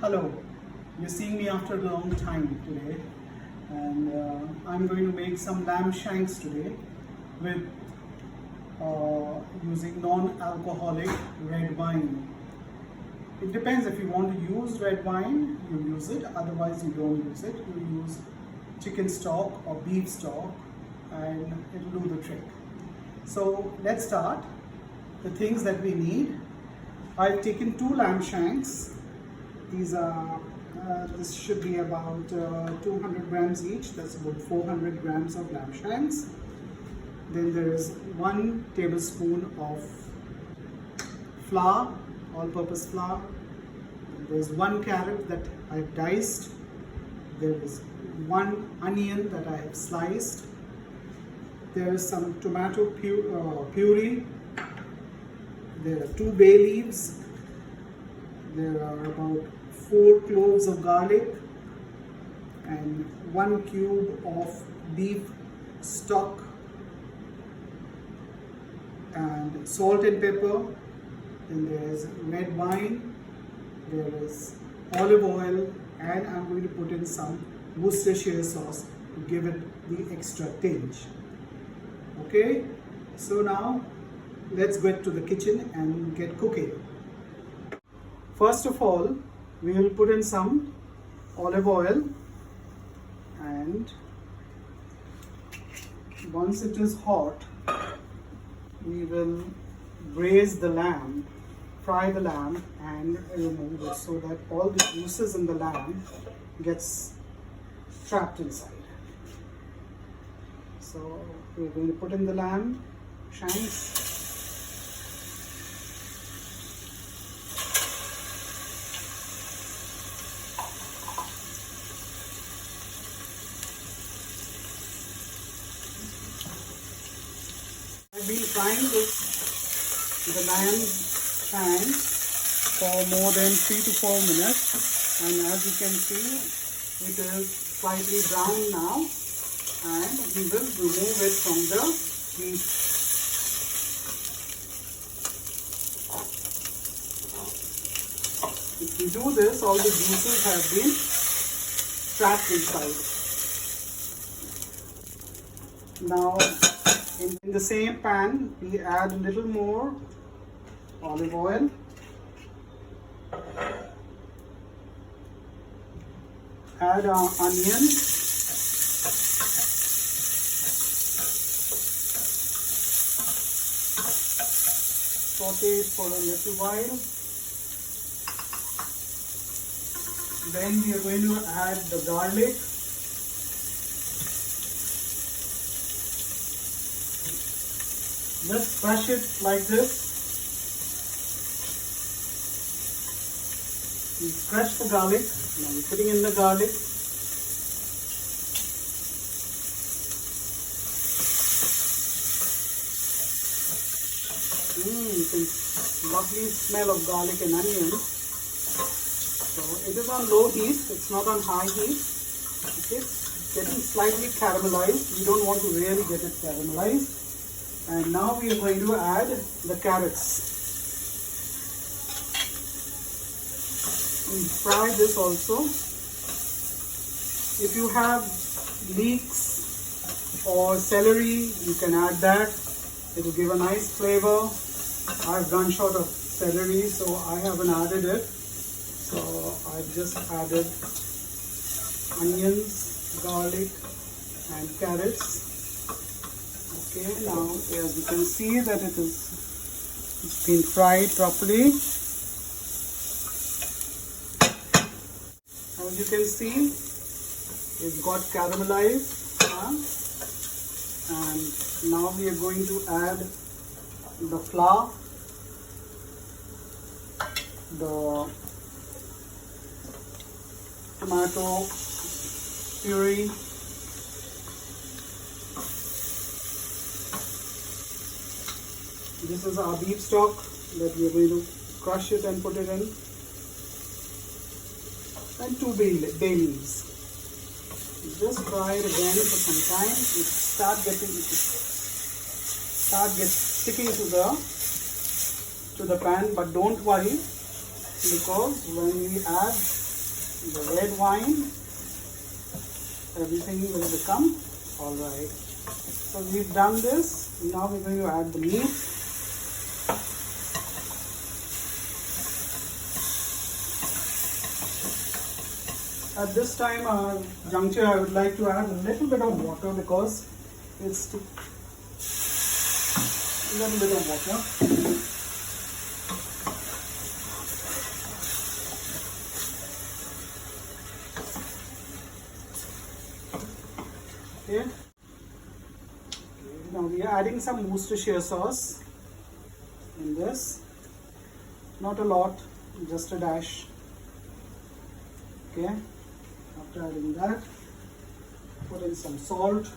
Hello, you're seeing me after a long time today, and I'm going to make some lamb shanks today with using non-alcoholic red wine. It depends, if you want to use red wine, you use it, otherwise you don't use it. You use chicken stock or beef stock and it'll do the trick. So let's start. The things that we need: I've taken 2 lamb shanks. These are, this should be about 200 grams each. That's about 400 grams of lamb shanks. Then there is 1 tablespoon of flour, all-purpose flour. There's 1 carrot that I've diced. There is 1 onion that I have sliced. There is some tomato puree. There are 2 bay leaves. There are about 4 cloves of garlic and 1 cube of beef stock, and salt and pepper. Then there is red wine, there is olive oil, and I'm going to put in some Worcestershire sauce to give it the extra tinge. Okay, so now let's get to the kitchen and get cooking. First of all, we will put in some olive oil, and once it is hot, we will braise the lamb, fry the lamb and remove it so that all the juices in the lamb gets trapped inside. So we're going to put in the lamb shanks. I've been frying the lamb shanks for more than 3 to 4 minutes, and as you can see, it is slightly brown now, and we will remove it from the heat. If we do this, all the juices have been trapped inside. Now, in the same pan, we add a little more olive oil, add our onion, saute it for a little while. Then we are going to add the garlic. Just crush it like this. You crush the garlic. Now we're putting in the garlic. You can lovely smell of garlic and onions. So it is on low heat. It's not on high heat. Okay, it's getting slightly caramelized. We don't want to really get it caramelized. And now we are going to add the carrots. We fry this also. If you have leeks or celery, you can add that. It will give a nice flavor. I've run short of celery, so I haven't added it. So I've just added onions, garlic, and carrots. Okay, now as you can see that it's been fried properly. As you can see, it's got caramelized, and now we are going to add the flour, the tomato puree, this is our beef stock that we are going to crush it and put it in, and 2 bay leaves. Just fry it again for some time. It start sticking to the pan, but don't worry, because when we add the red wine, everything will become alright. So we've done this. Now we're going to add the meat. At this time, juncture, I would like to add a little bit of water because it's a little bit of water. Okay. Now we are adding some Worcestershire sauce in this. Not a lot, just a dash. Okay. After adding that, put in some salt.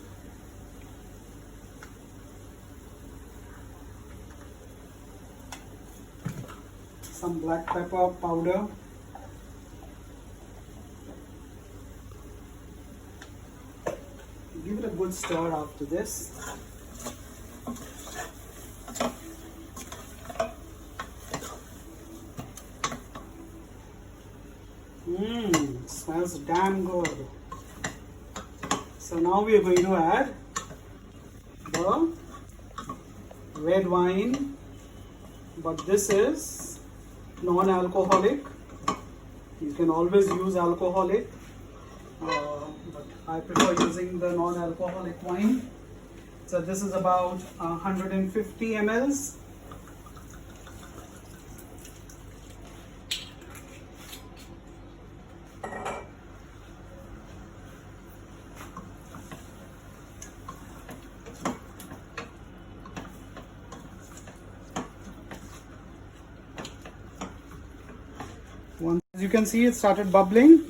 Some black pepper powder. Give it a good stir after this. Smells damn good. So now we are going to add the red wine, but this is non-alcoholic. You can always use alcoholic, but I prefer using the non-alcoholic wine. So this is about 150 mls. As you can see, it started bubbling.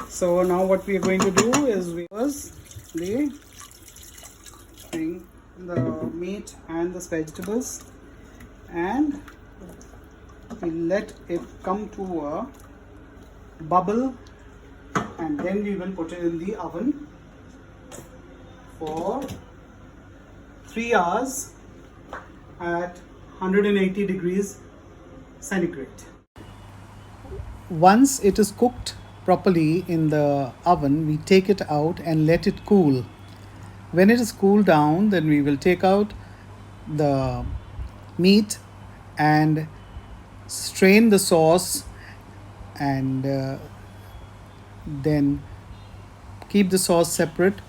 So now what we are going to do is we use the meat and the vegetables, and we let it come to a bubble, and then we will put it in the oven for 3 hours at 180 degrees centigrade. Once it is cooked properly in the oven, we take it out and let it cool. When it is cooled down, then we will take out the meat and strain the sauce, and then keep the sauce separate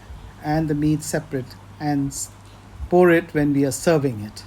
and the meat separate, and pour it when we are serving it.